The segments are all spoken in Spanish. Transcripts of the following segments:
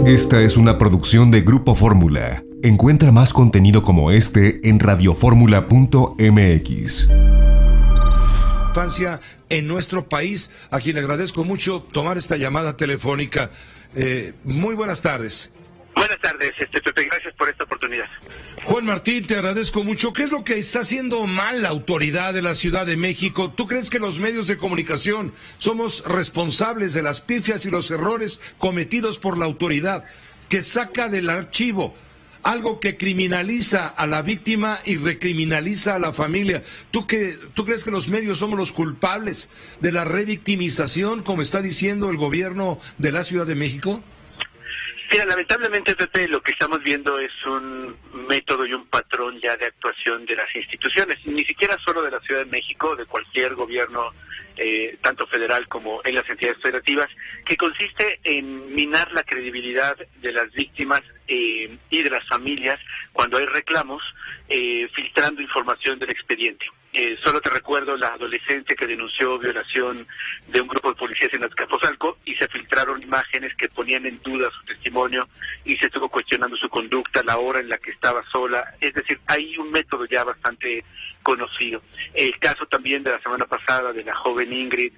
Esta es una producción de Grupo Fórmula. Encuentra más contenido como este en radioformula.mx. Infancia en nuestro país, a quien le agradezco mucho tomar esta llamada telefónica. Muy buenas tardes. Buenas tardes, Pepe, gracias por esta oportunidad. Juan Martín, te agradezco mucho. ¿Qué es lo que está haciendo mal la autoridad de la Ciudad de México? ¿Tú crees que los medios de comunicación somos responsables de las pifias y los errores cometidos por la autoridad, que saca del archivo algo que criminaliza a la víctima y recriminaliza a la familia? ¿Tú crees que los medios somos los culpables de la revictimización, como está diciendo el gobierno de la Ciudad de México? Mira, lamentablemente, Pepe, lo que estamos viendo es un método y un patrón ya de actuación de las instituciones, ni siquiera solo de la Ciudad de México, de cualquier gobierno, tanto federal como en las entidades federativas, que consiste en minar la credibilidad de las víctimas y de las familias cuando hay reclamos, filtrando información del expediente. Solo te recuerdo la adolescente que denunció violación de un grupo de policías en Azcapotzalco y se filtraron imágenes que ponían en duda su testimonio y se estuvo cuestionando su conducta, la hora en la que estaba sola. Es decir, hay un método ya bastante conocido. El caso también de la semana pasada de la joven Ingrid,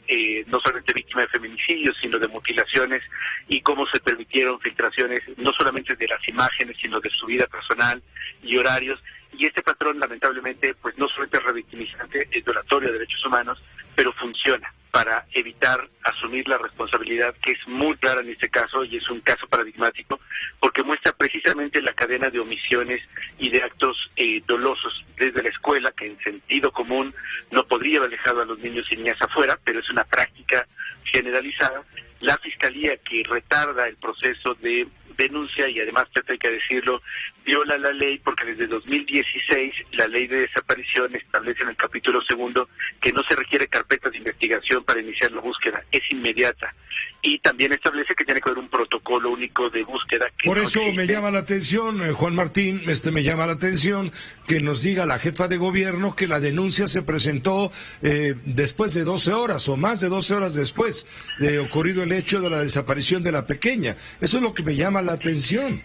no solamente víctima de feminicidios, sino de mutilaciones, y cómo se permitieron filtraciones no solamente de las imágenes, sino de su vida personal y horarios. Y este patrón, lamentablemente, pues no solamente es revictimizante, es violatorio de derechos humanos, pero funciona para evitar asumir la responsabilidad, que es muy clara en este caso, y es un caso paradigmático, porque muestra precisamente la cadena de omisiones y de actos dolosos desde la escuela, que en sentido común no podría haber dejado a los niños y niñas afuera, pero es una práctica generalizada. La Fiscalía, que retarda el proceso de denuncia y además, Pepe, hay que decirlo, viola la ley porque desde 2016 la ley de desaparición establece en el capítulo 2 que no se requiere carpeta de investigación para iniciar la búsqueda, es inmediata. Y también establece que tiene que haber un protocolo único de búsqueda. Por eso me llama la atención, Juan Martín, me llama la atención que nos diga la jefa de gobierno que la denuncia se presentó después de 12 horas o más de 12 horas después de ocurrido el hecho de la desaparición de la pequeña. Eso es lo que me llama la atención.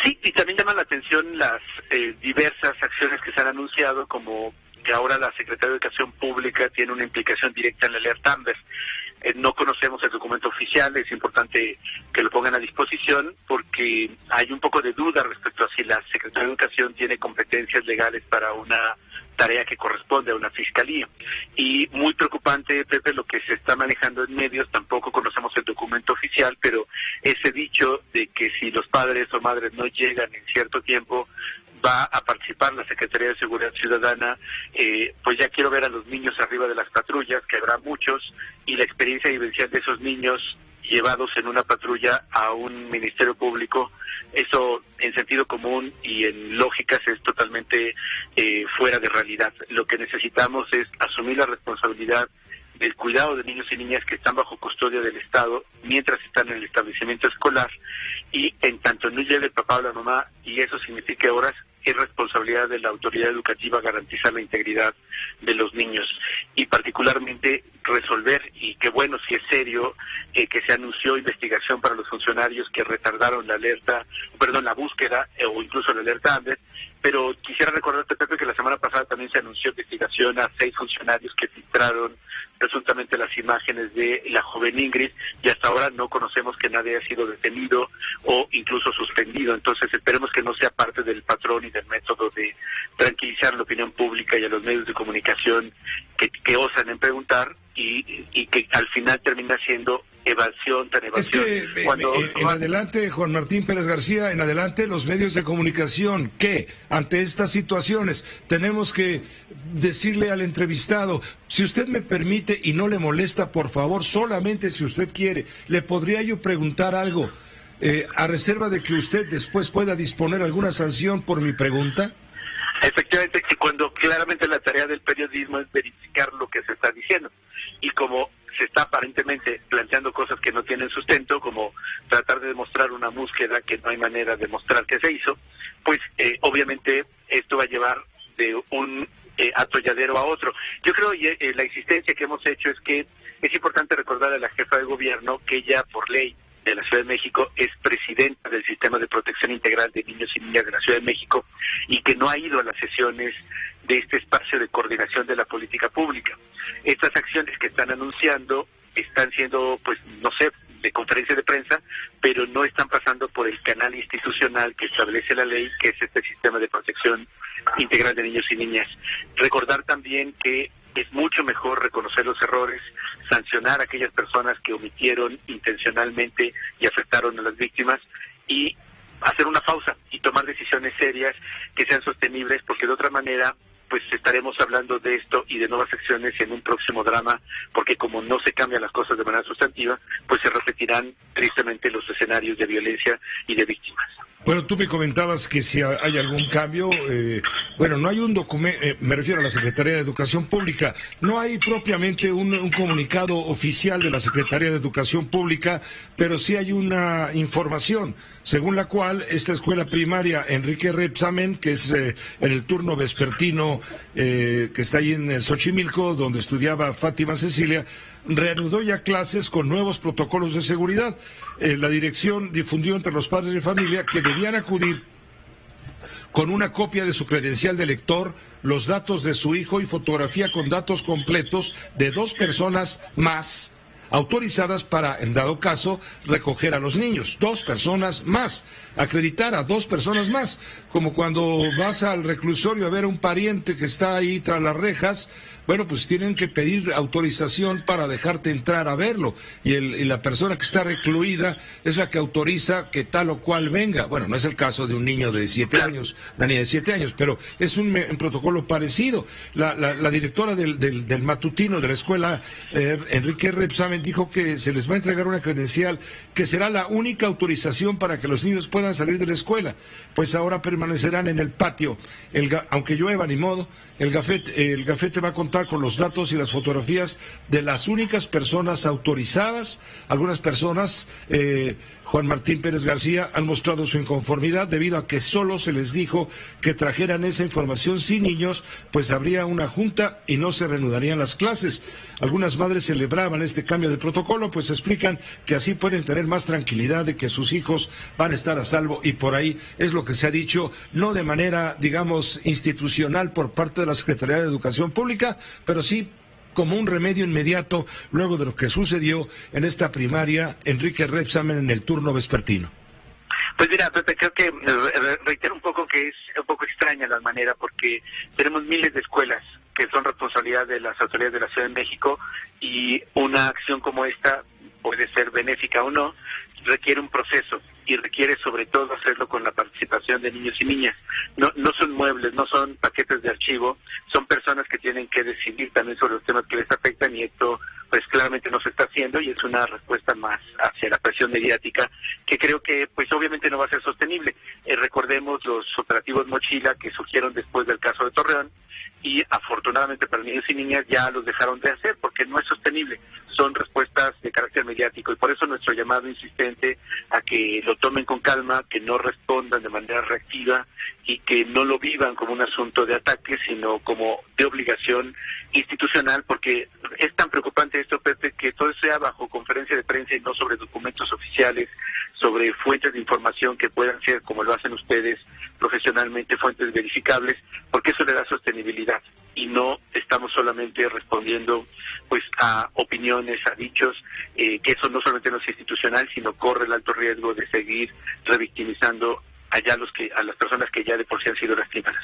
Sí, y también llama la atención las diversas acciones que se han anunciado, como que ahora la Secretaría de Educación Pública tiene una implicación directa en la alerta Amber. No conocemos el documento oficial, es importante que lo pongan a disposición porque hay un poco de duda respecto a si la Secretaría de Educación tiene competencias legales para una tarea que corresponde a una fiscalía. Y muy preocupante, Pepe, lo que se está manejando en medios, tampoco conocemos el documento oficial, pero ese dicho de que si los padres o madres no llegan en cierto tiempo, va a participar la Secretaría de Seguridad Ciudadana, pues ya quiero ver a los niños arriba de las patrullas, que habrá muchos, y la experiencia vivencial de esos niños llevados en una patrulla a un ministerio público. Eso en sentido común y en lógicas es totalmente fuera de realidad. Lo que necesitamos es asumir la responsabilidad del cuidado de niños y niñas que están bajo custodia del Estado mientras están en el establecimiento escolar, y en tanto no llegue el papá o la mamá y eso signifique horas, es responsabilidad de la autoridad educativa garantizar la integridad de los niños y particularmente resolver, y qué bueno si es serio, que se anunció investigación para los funcionarios que retardaron la búsqueda o incluso la alerta Amber. Pero quisiera recordarte, Pepe, que la semana pasada también se anunció investigación a 6 funcionarios que filtraron presuntamente las imágenes de la joven Ingrid, y hasta ahora no conocemos que nadie haya sido detenido o incluso suspendido. Entonces esperemos que no sea parte del patrón y del método de tranquilizar la opinión pública y a los medios de comunicación que osan en preguntar y que al final termina siendo evasión. Es que en adelante, Juan Martín Pérez García, en adelante los medios de comunicación, que ante estas situaciones tenemos que decirle al entrevistado, si usted me permite y no le molesta, por favor, solamente si usted quiere, le podría yo preguntar algo, a reserva de que usted después pueda disponer alguna sanción por mi pregunta. Efectivamente, que cuando claramente la tarea del periodismo es verificar lo que se está diciendo, y como se está aparentemente planteando cosas que no tienen sustento, como tratar de demostrar una búsqueda que no hay manera de demostrar que se hizo, pues obviamente esto va a llevar de un atolladero a otro. Yo creo la insistencia que hemos hecho es que es importante recordar a la jefa de gobierno que ella por ley de la Ciudad de México, es presidenta del Sistema de Protección Integral de Niños y Niñas de la Ciudad de México y que no ha ido a las sesiones de este espacio de coordinación de la política pública. Estas acciones que están anunciando están siendo, pues, no sé, de conferencia de prensa, pero no están pasando por el canal institucional que establece la ley, que es este Sistema de Protección Integral de Niños y Niñas. Recordar también que es mucho mejor reconocer los errores, sancionar a aquellas personas que omitieron intencionalmente y afectaron a las víctimas y hacer una pausa y tomar decisiones serias que sean sostenibles, porque de otra manera pues estaremos hablando de esto y de nuevas acciones en un próximo drama, porque como no se cambian las cosas de manera sustantiva, pues se repetirán tristemente los escenarios de violencia y de víctimas. Bueno, tú me comentabas que si hay algún cambio, bueno, no hay un documento, me refiero a la Secretaría de Educación Pública, no hay propiamente un comunicado oficial de la Secretaría de Educación Pública, pero sí hay una información, según la cual esta escuela primaria Enrique Rebsamen, que es en el turno vespertino, que está ahí en Xochimilco, donde estudiaba Fátima Cecilia, reanudó ya clases con nuevos protocolos de seguridad. La dirección difundió entre los padres de familia que debían acudir con una copia de su credencial de lector, los datos de su hijo y fotografía con datos completos de 2 personas más autorizadas para, en dado caso, recoger a los niños. 2 personas más. Acreditar a 2 personas más. Como cuando vas al reclusorio a ver a un pariente que está ahí tras las rejas, bueno, pues tienen que pedir autorización para dejarte entrar a verlo. Y la persona que está recluida es la que autoriza que tal o cual venga. Bueno, no es el caso de un niño de 7 años, una niña de 7 años, pero es un protocolo parecido. La directora del matutino de la escuela, Enrique Rebsamen, dijo que se les va a entregar una credencial que será la única autorización para que los niños puedan salir de la escuela. Pues ahora permanecerán en el patio. Aunque llueva, ni modo, el gafete va a contar con los datos y las fotografías de las únicas personas autorizadas. Algunas personas, Juan Martín Pérez García, han mostrado su inconformidad debido a que solo se les dijo que trajeran esa información sin niños, pues habría una junta y no se reanudarían las clases. Algunas madres celebraban este cambio de protocolo, pues explican que así pueden tener más tranquilidad de que sus hijos van a estar a salvo, y por ahí es lo que se ha dicho, no de manera, digamos, institucional por parte de la Secretaría de Educación Pública, pero sí como un remedio inmediato luego de lo que sucedió en esta primaria Enrique Rebsamen en el turno vespertino. Pues mira, Pepe, creo que reitero un poco que es un poco extraña la manera, porque tenemos miles de escuelas que son responsabilidad de las autoridades de la Ciudad de México, y una acción como esta puede ser benéfica o no, requiere un proceso y requiere sobre todo hacerlo con la participación de niños y niñas. No son muebles, no son paquetes de archivo, son personas que tienen que decidir también sobre los temas que les afectan, y esto pues claramente no se está haciendo, y es una respuesta más hacia la presión mediática que creo que pues obviamente no va a ser sostenible. Recordemos los operativos Mochila que surgieron después del caso de Torreón, y afortunadamente para niños y niñas ya los dejaron de hacer porque no es sostenible, son respuestas de carácter mediático, y por eso nuestro llamado insistente a que lo tomen con calma, que no respondan de manera reactiva y que no lo vivan como un asunto de ataque, sino como de obligación institucional, porque es tan preocupante esto, Pepe, que todo sea bajo conferencia de prensa y no sobre documentos oficiales, sobre fuentes de información que puedan ser, como lo hacen ustedes profesionalmente, fuentes verificables, porque eso le da sostenibilidad, y no estamos solamente respondiendo pues a opiniones, a dichos, que eso no solamente no es institucional, sino corre el alto riesgo de seguir revictimizando a las personas que ya de por sí han sido lastimadas.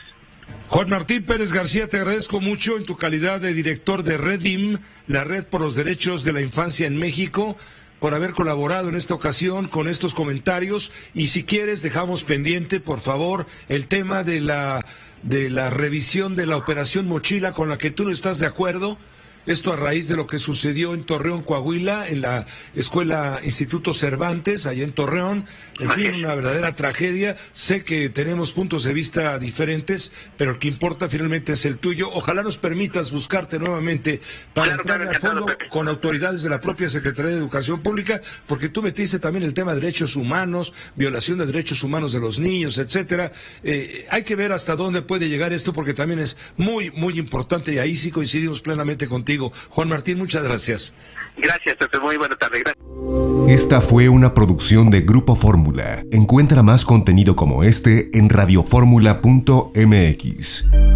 Juan Martín Pérez García, te agradezco mucho en tu calidad de director de Redim, la Red por los Derechos de la Infancia en México, por haber colaborado en esta ocasión con estos comentarios. Y si quieres, dejamos pendiente, por favor, el tema de la revisión de la operación Mochila, con la que tú no estás de acuerdo. Esto a raíz de lo que sucedió en Torreón, Coahuila, en la escuela Instituto Cervantes, allá en Torreón. En fin, una verdadera tragedia. Sé que tenemos puntos de vista diferentes, pero el que importa finalmente es el tuyo. Ojalá nos permitas buscarte nuevamente para entrar a fondo con autoridades de la propia Secretaría de Educación Pública, porque tú metiste también el tema de derechos humanos, violación de derechos humanos de los niños, etcétera. Hay que ver hasta dónde puede llegar esto, porque también es muy, muy importante, y ahí sí coincidimos plenamente contigo, contigo. Juan Martín, muchas gracias. Gracias, Pepe. Muy buena tarde. Gracias. Esta fue una producción de Grupo Fórmula. Encuentra más contenido como este en radioformula.mx.